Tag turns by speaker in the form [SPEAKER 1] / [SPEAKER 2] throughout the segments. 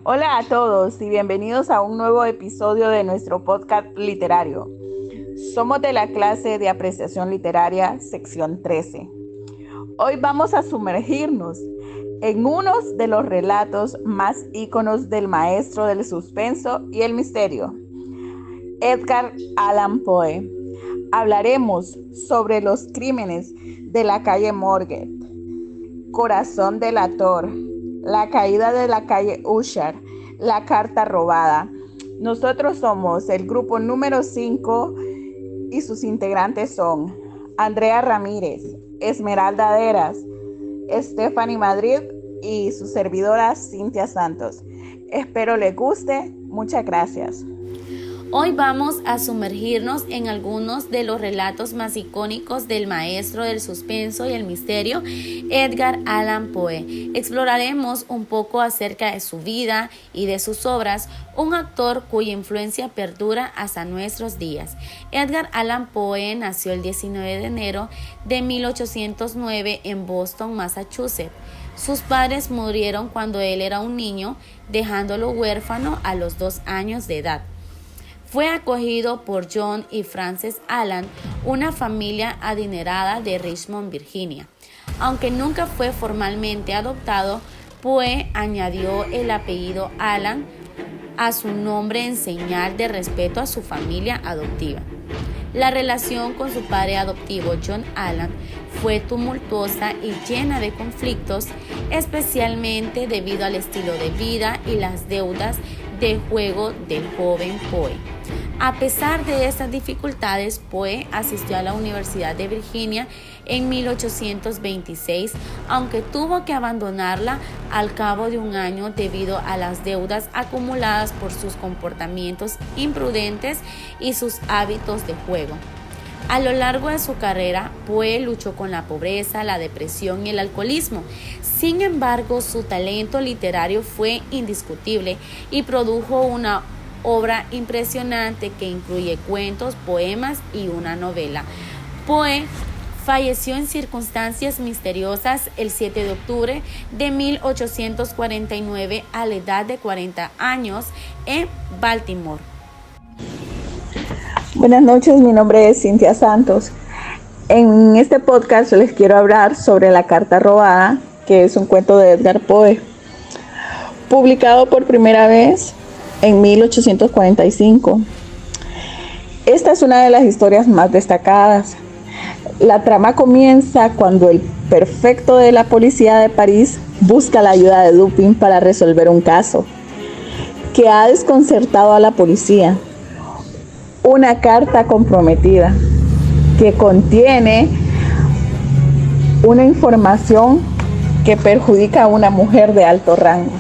[SPEAKER 1] Hola a todos y bienvenidos a un nuevo episodio de nuestro podcast literario. Somos de la clase de apreciación literaria, sección 13. Hoy vamos a sumergirnos en uno de los relatos más íconos del maestro del suspenso y el misterio, Edgar Allan Poe. Hablaremos sobre los crímenes de la calle Morgue, Corazón delator, La caída de la calle Usher, La carta robada. Nosotros somos el grupo número 5 y sus integrantes son Andrea Ramírez, Esmeralda Deras, Stephanie Madrid y su servidora Cintia Santos. Espero les guste. Muchas gracias.
[SPEAKER 2] Hoy vamos a sumergirnos en algunos de los relatos más icónicos del maestro del suspenso y el misterio, Edgar Allan Poe. Exploraremos un poco acerca de su vida y de sus obras, un autor cuya influencia perdura hasta nuestros días. Edgar Allan Poe nació el 19 de enero de 1809 en Boston, Massachusetts. Sus padres murieron cuando él era un niño, dejándolo huérfano a los 2 años de edad. Fue acogido por John y Frances Allan, una familia adinerada de Richmond, Virginia. Aunque nunca fue formalmente adoptado, Poe añadió el apellido Allan a su nombre en señal de respeto a su familia adoptiva. La relación con su padre adoptivo, John Allan, fue tumultuosa y llena de conflictos, especialmente debido al estilo de vida y las deudas de juego del joven Poe. A pesar de estas dificultades, Poe asistió a la Universidad de Virginia en 1826, aunque tuvo que abandonarla al cabo de un año debido a las deudas acumuladas por sus comportamientos imprudentes y sus hábitos de juego. A lo largo de su carrera, Poe luchó con la pobreza, la depresión y el alcoholismo. Sin embargo, su talento literario fue indiscutible y produjo una obra impresionante que incluye cuentos, poemas y una novela. Poe falleció en circunstancias misteriosas el 7 de octubre de 1849 a la edad de 40 años en Baltimore.
[SPEAKER 1] Buenas noches, mi nombre es Cintia Santos. En este podcast les quiero hablar sobre La carta robada, que es un cuento de Edgar Poe, publicado por primera vez en 1845. Esta es una de las historias más destacadas. La trama comienza cuando el prefecto de la policía de París busca la ayuda de Dupin para resolver un caso que ha desconcertado a la policía. Una carta comprometida que contiene una información que perjudica a una mujer de alto rango.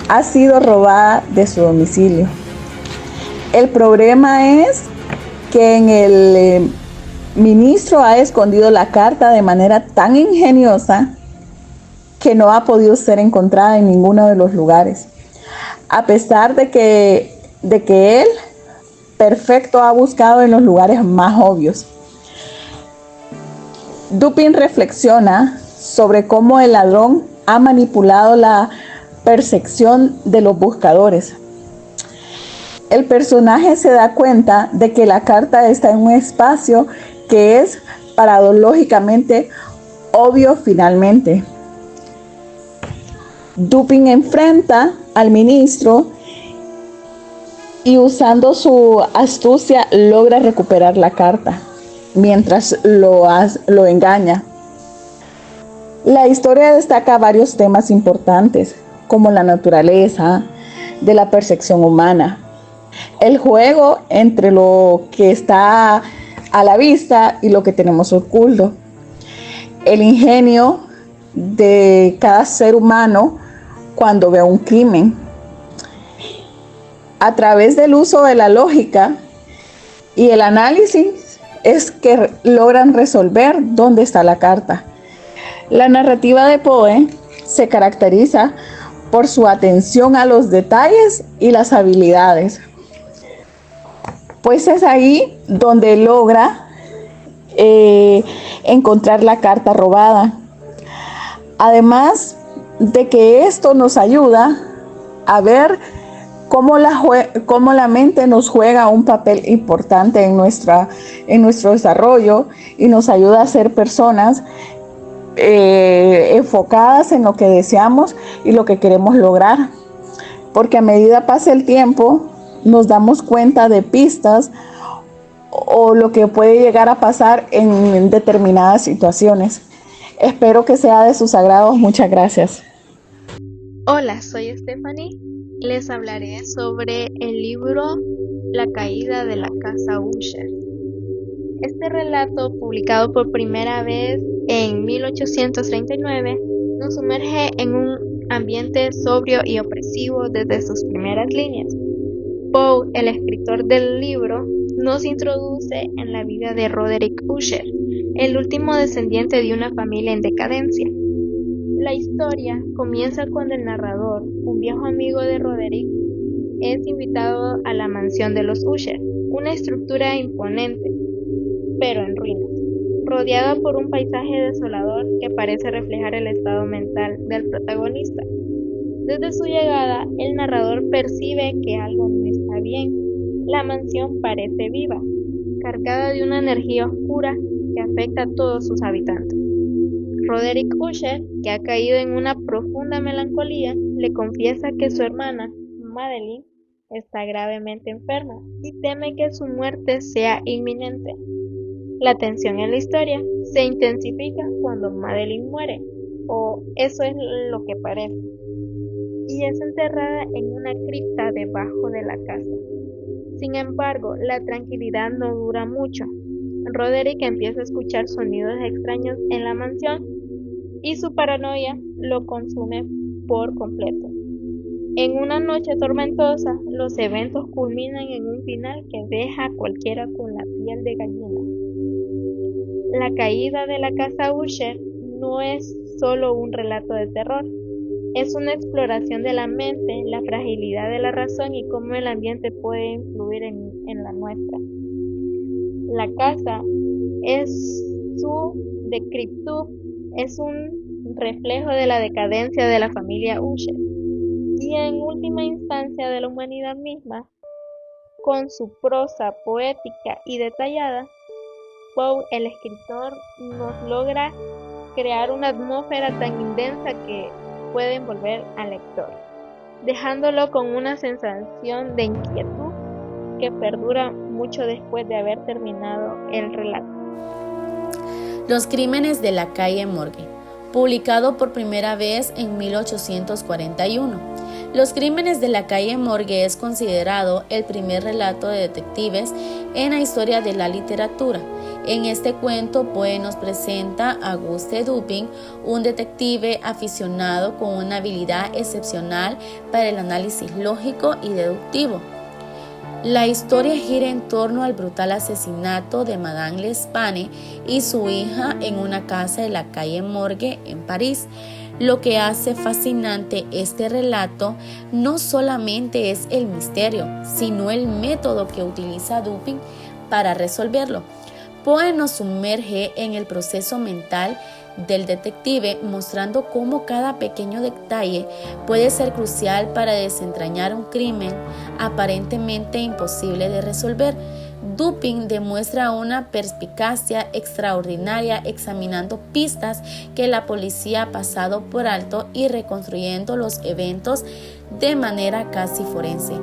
[SPEAKER 1] Ha sido robada de su domicilio. El problema es que el ministro ha escondido la carta de manera tan ingeniosa que no ha podido ser encontrada en ninguno de los lugares. A pesar de que él, perfecto, ha buscado en los lugares más obvios. Dupin reflexiona sobre cómo el ladrón ha manipulado la percepción de los buscadores. El personaje se da cuenta de que la carta está en un espacio que es paradójicamente obvio finalmente. Dupin enfrenta al ministro y usando su astucia logra recuperar la carta mientras lo engaña. La historia destaca varios temas importantes, como la naturaleza de la percepción humana, el juego entre lo que está a la vista y lo que tenemos oculto, el ingenio de cada ser humano cuando ve un crimen, a través del uso de la lógica y el análisis es que logran resolver dónde está la carta. La narrativa de Poe se caracteriza por su atención a los detalles y las habilidades, pues es ahí donde logra encontrar la carta robada. Además de que esto nos ayuda a ver cómo la mente nos juega un papel importante en nuestro desarrollo y nos ayuda a ser personas enfocadas en lo que deseamos y lo que queremos lograr. Porque a medida pasa el tiempo, nos damos cuenta de pistas o lo que puede llegar a pasar en determinadas situaciones. Espero que sea de sus agrado. Muchas gracias.
[SPEAKER 3] Hola, soy Stephanie. Les hablaré sobre el libro La caída de la casa Usher. Este relato, publicado por primera vez en 1839, nos sumerge en un ambiente sobrio y opresivo desde sus primeras líneas. Poe, el escritor del libro, nos introduce en la vida de Roderick Usher, el último descendiente de una familia en decadencia. La historia comienza cuando el narrador, un viejo amigo de Roderick, es invitado a la mansión de los Usher, una estructura imponente, pero en ruinas, rodeada por un paisaje desolador que parece reflejar el estado mental del protagonista. Desde su llegada, el narrador percibe que algo no está bien. La mansión parece viva, cargada de una energía oscura que afecta a todos sus habitantes. Roderick Usher, que ha caído en una profunda melancolía, le confiesa que su hermana, Madeline, está gravemente enferma y teme que su muerte sea inminente. La tensión en la historia se intensifica cuando Madeline muere, o eso es lo que parece, y es enterrada en una cripta debajo de la casa. Sin embargo, la tranquilidad no dura mucho. Roderick empieza a escuchar sonidos extraños en la mansión y su paranoia lo consume por completo. En una noche tormentosa, los eventos culminan en un final que deja a cualquiera con la piel de gallina. La caída de la casa Usher no es solo un relato de terror, es una exploración de la mente, la fragilidad de la razón y cómo el ambiente puede influir en la nuestra. La casa es su decrepitude, es un reflejo de la decadencia de la familia Usher y en última instancia de la humanidad misma. Con su prosa poética y detallada, Poe, el escritor, nos logra crear una atmósfera tan intensa que puede envolver al lector, dejándolo con una sensación de inquietud que perdura mucho después de haber terminado el relato.
[SPEAKER 2] Los crímenes de la calle Morgue, publicado por primera vez en 1841. Los crímenes de la calle Morgue es considerado el primer relato de detectives en la historia de la literatura. En este cuento, Poe nos presenta a Auguste Dupin, un detective aficionado con una habilidad excepcional para el análisis lógico y deductivo. La historia gira en torno al brutal asesinato de Madame L'Espagne y su hija en una casa de la calle Morgue en París. Lo que hace fascinante este relato no solamente es el misterio, sino el método que utiliza Dupin para resolverlo. Poe nos sumerge en el proceso mental del detective, mostrando cómo cada pequeño detalle puede ser crucial para desentrañar un crimen aparentemente imposible de resolver. Dupin demuestra una perspicacia extraordinaria examinando pistas que la policía ha pasado por alto y reconstruyendo los eventos de manera casi forense.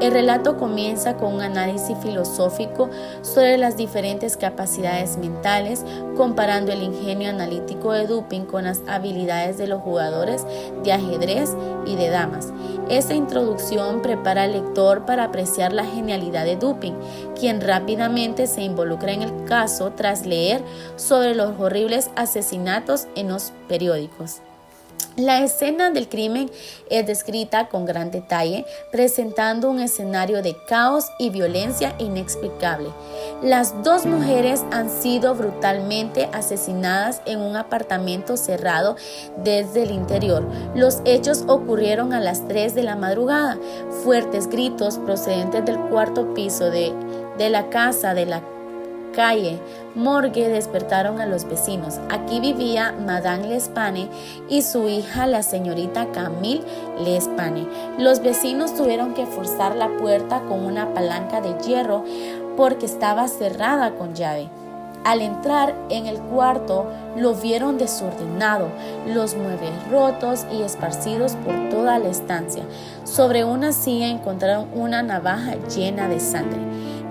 [SPEAKER 2] El relato comienza con un análisis filosófico sobre las diferentes capacidades mentales, comparando el ingenio analítico de Dupin con las habilidades de los jugadores de ajedrez y de damas. Esta introducción prepara al lector para apreciar la genialidad de Dupin, quien rápidamente se involucra en el caso tras leer sobre los horribles asesinatos en los periódicos. La escena del crimen es descrita con gran detalle, presentando un escenario de caos y violencia inexplicable. Las dos mujeres han sido brutalmente asesinadas en un apartamento cerrado desde el interior. Los hechos ocurrieron a las 3 de la madrugada. Fuertes gritos procedentes del cuarto piso de la casa de la calle Morgue despertaron a los vecinos. Aquí vivía Madame L'Espagne y su hija, la señorita Camille L'Espagne. Los vecinos tuvieron que forzar la puerta con una palanca de hierro porque estaba cerrada con llave. Al entrar en el cuarto, lo vieron desordenado, los muebles rotos y esparcidos por toda la estancia. Sobre una silla encontraron una navaja llena de sangre.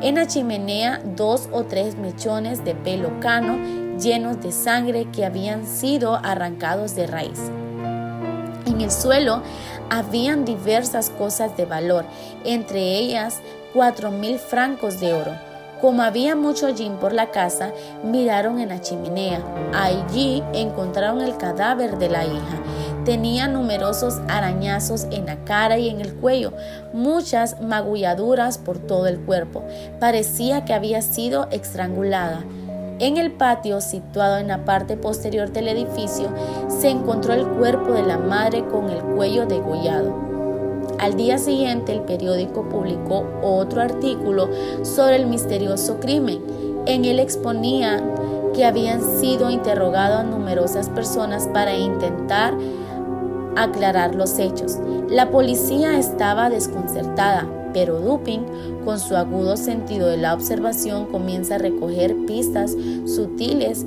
[SPEAKER 2] En la chimenea, 2 o 3 mechones de pelo cano llenos de sangre que habían sido arrancados de raíz. En el suelo habían diversas cosas de valor, entre ellas 4.000 francos de oro. Como había mucho hollín por la casa, miraron en la chimenea. Allí encontraron el cadáver de la hija. Tenía numerosos arañazos en la cara y en el cuello, muchas magulladuras por todo el cuerpo. Parecía que había sido estrangulada. En el patio, situado en la parte posterior del edificio, se encontró el cuerpo de la madre con el cuello degollado. Al día siguiente, el periódico publicó otro artículo sobre el misterioso crimen. En él exponía que habían sido interrogadas numerosas personas para intentar aclarar los hechos. La policía estaba desconcertada, pero Dupin, con su agudo sentido de la observación, comienza a recoger pistas sutiles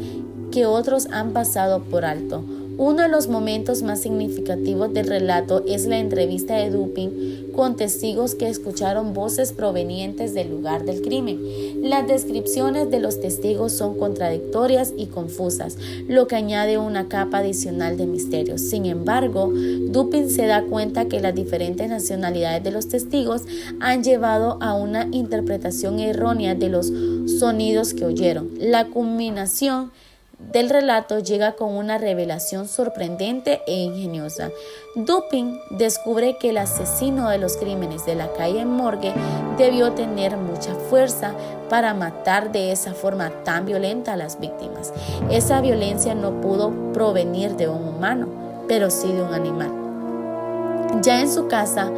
[SPEAKER 2] que otros han pasado por alto. Uno de los momentos más significativos del relato es la entrevista de Dupin con testigos que escucharon voces provenientes del lugar del crimen. Las descripciones de los testigos son contradictorias y confusas, lo que añade una capa adicional de misterio. Sin embargo, Dupin se da cuenta que las diferentes nacionalidades de los testigos han llevado a una interpretación errónea de los sonidos que oyeron. La culminación del relato llega con una revelación sorprendente e ingeniosa. Dupin descubre que el asesino de los crímenes de la calle Morgue debió tener mucha fuerza para matar de esa forma tan violenta a las víctimas. Esa violencia no pudo provenir de un humano, pero sí de un animal. Ya en su casa,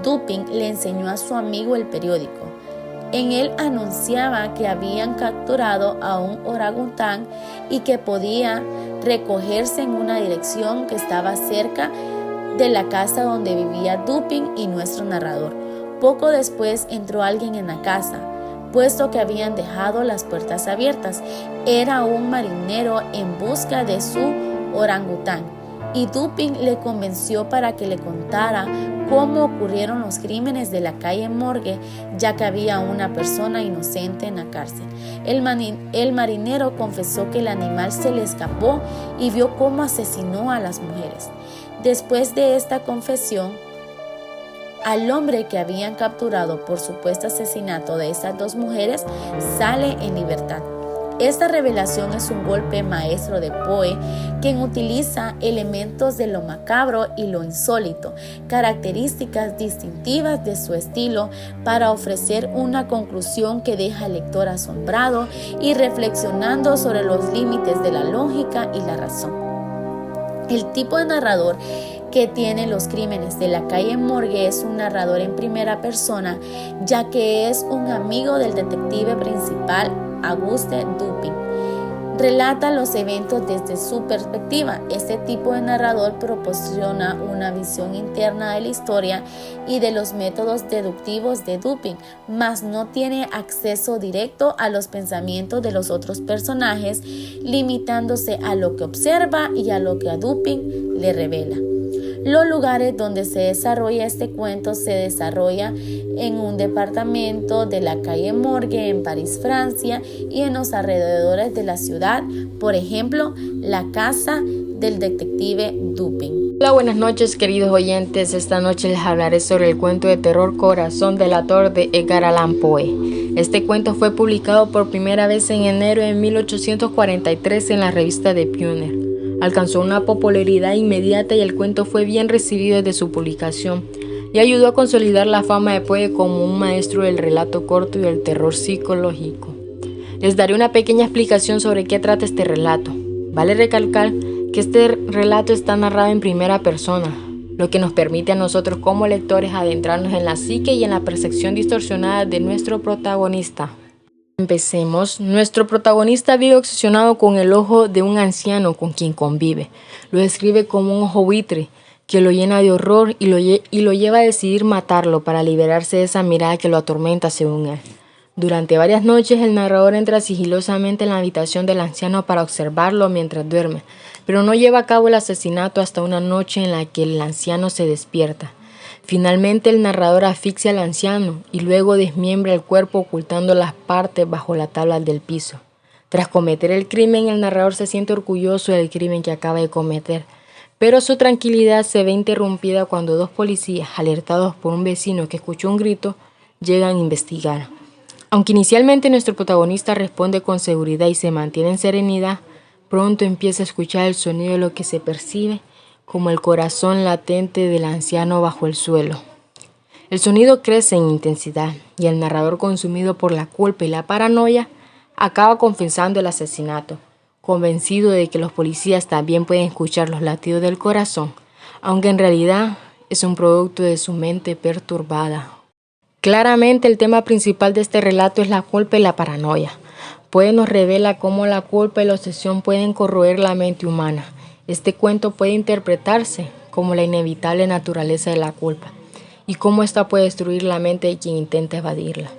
[SPEAKER 2] Dupin le enseñó a su amigo el periódico. En él anunciaba que habían capturado a un orangután y que podía recogerse en una dirección que estaba cerca de la casa donde vivía Dupin y nuestro narrador. Poco después entró alguien en la casa, puesto que habían dejado las puertas abiertas. Era un marinero en busca de su orangután, y Dupin le convenció para que le contara cómo ocurrieron los crímenes de la calle Morgue, ya que había una persona inocente en la cárcel. El marinero confesó que el animal se le escapó y vio cómo asesinó a las mujeres. Después de esta confesión, al hombre que habían capturado por supuesto asesinato de estas 2 mujeres sale en libertad. Esta revelación es un golpe maestro de Poe, quien utiliza elementos de lo macabro y lo insólito, características distintivas de su estilo, para ofrecer una conclusión que deja al lector asombrado y reflexionando sobre los límites de la lógica y la razón. El tipo de narrador que tiene los crímenes de la calle Morgue es un narrador en primera persona, ya que es un amigo del detective principal, Auguste Dupin. Relata los eventos desde su perspectiva. Este tipo de narrador proporciona una visión interna de la historia y de los métodos deductivos de Dupin, mas no tiene acceso directo a los pensamientos de los otros personajes, limitándose a lo que observa y a lo que a Dupin le revela. Los lugares donde se desarrolla este cuento se desarrolla en un departamento de la calle Morgue en París, Francia, y en los alrededores de la ciudad, por ejemplo, la casa del detective Dupin.
[SPEAKER 4] Hola, buenas noches queridos oyentes. Esta noche les hablaré sobre el cuento de terror Corazón delator de Edgar Allan Poe. Este cuento fue publicado por primera vez en enero de 1843 en la revista The Pioneer. Alcanzó una popularidad inmediata y el cuento fue bien recibido desde su publicación y ayudó a consolidar la fama de Poe como un maestro del relato corto y del terror psicológico. Les daré una pequeña explicación sobre qué trata este relato. Vale recalcar que este relato está narrado en primera persona, lo que nos permite a nosotros como lectores adentrarnos en la psique y en la percepción distorsionada de nuestro protagonista. Empecemos. Nuestro protagonista vive obsesionado con el ojo de un anciano con quien convive. Lo describe como un ojo buitre que lo llena de horror y lo lleva a decidir matarlo para liberarse de esa mirada que lo atormenta según él. Durante varias noches el narrador entra sigilosamente en la habitación del anciano para observarlo mientras duerme, pero no lleva a cabo el asesinato hasta una noche en la que el anciano se despierta. Finalmente el narrador asfixia al anciano y luego desmiembra el cuerpo ocultando las partes bajo la tabla del piso. Tras cometer el crimen, el narrador se siente orgulloso del crimen que acaba de cometer, pero su tranquilidad se ve interrumpida cuando dos policías, alertados por un vecino que escuchó un grito, llegan a investigar. Aunque inicialmente nuestro protagonista responde con seguridad y se mantiene en serenidad, pronto empieza a escuchar el sonido de lo que se percibe como el corazón latente del anciano bajo el suelo. El sonido crece en intensidad y el narrador, consumido por la culpa y la paranoia, acaba confesando el asesinato, convencido de que los policías también pueden escuchar los latidos del corazón, aunque en realidad es un producto de su mente perturbada. Claramente el tema principal de este relato es la culpa y la paranoia. Poe nos revela cómo la culpa y la obsesión pueden corroer la mente humana. Este cuento puede interpretarse como la inevitable naturaleza de la culpa y cómo ésta puede destruir la mente de quien intenta evadirla.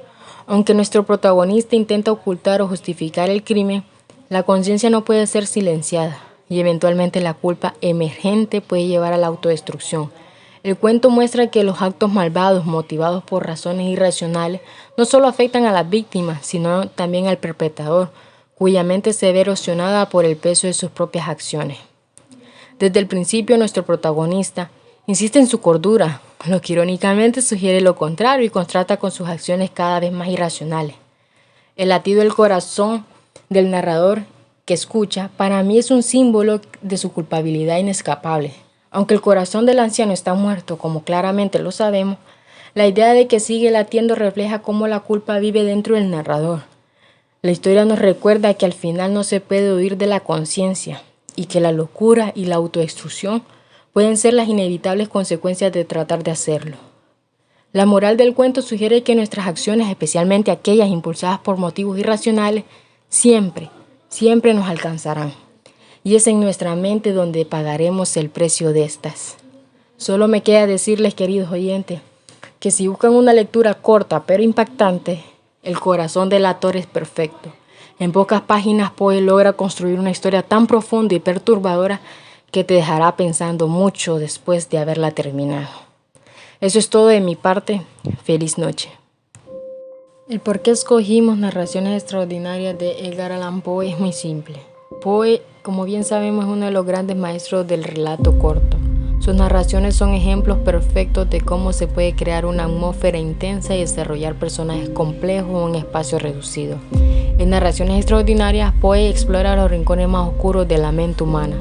[SPEAKER 4] Aunque nuestro protagonista intenta ocultar o justificar el crimen, la conciencia no puede ser silenciada y eventualmente la culpa emergente puede llevar a la autodestrucción. El cuento muestra que los actos malvados motivados por razones irracionales no solo afectan a las víctimas, sino también al perpetrador, cuya mente se ve erosionada por el peso de sus propias acciones. Desde el principio nuestro protagonista insiste en su cordura, lo que irónicamente sugiere lo contrario y contrasta con sus acciones cada vez más irracionales. El latido del corazón del narrador que escucha para mí es un símbolo de su culpabilidad inescapable. Aunque el corazón del anciano está muerto, como claramente lo sabemos, la idea de que sigue latiendo refleja cómo la culpa vive dentro del narrador. La historia nos recuerda que al final no se puede huir de la conciencia y que la locura y la autodestrucción pueden ser las inevitables consecuencias de tratar de hacerlo. La moral del cuento sugiere que nuestras acciones, especialmente aquellas impulsadas por motivos irracionales, siempre nos alcanzarán. Y es en nuestra mente donde pagaremos el precio de estas. Solo me queda decirles, queridos oyentes, que si buscan una lectura corta pero impactante, El corazón del autor es perfecto. En pocas páginas Poe logra construir una historia tan profunda y perturbadora que te dejará pensando mucho después de haberla terminado. Eso es todo de mi parte. Feliz noche. El por qué escogimos Narraciones Extraordinarias de Edgar Allan Poe es muy simple. Poe, como bien sabemos, es uno de los grandes maestros del relato corto. Sus narraciones son ejemplos perfectos de cómo se puede crear una atmósfera intensa y desarrollar personajes complejos en un espacio reducido. En Narraciones Extraordinarias, Poe explora los rincones más oscuros de la mente humana.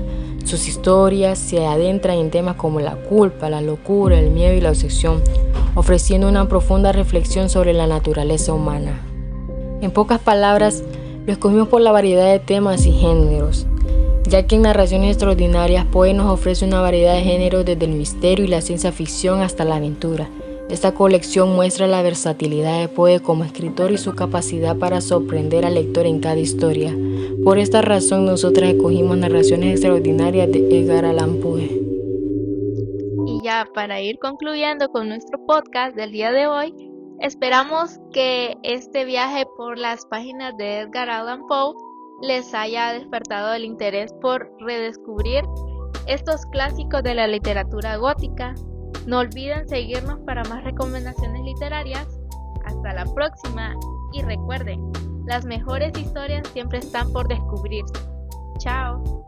[SPEAKER 4] Sus historias se adentran en temas como la culpa, la locura, el miedo y la obsesión, ofreciendo una profunda reflexión sobre la naturaleza humana. En pocas palabras, lo escogimos por la variedad de temas y géneros, ya que en Narraciones Extraordinarias Poe nos ofrece una variedad de géneros desde el misterio y la ciencia ficción hasta la aventura. Esta colección muestra la versatilidad de Poe como escritor y su capacidad para sorprender al lector en cada historia. Por esta razón nosotras escogimos Narraciones Extraordinarias de Edgar Allan Poe.
[SPEAKER 3] Y ya para ir concluyendo con nuestro podcast del día de hoy, esperamos que este viaje por las páginas de Edgar Allan Poe les haya despertado el interés por redescubrir estos clásicos de la literatura gótica. No olviden seguirnos para más recomendaciones literarias. Hasta la próxima y recuerden, las mejores historias siempre están por descubrirse. Chao.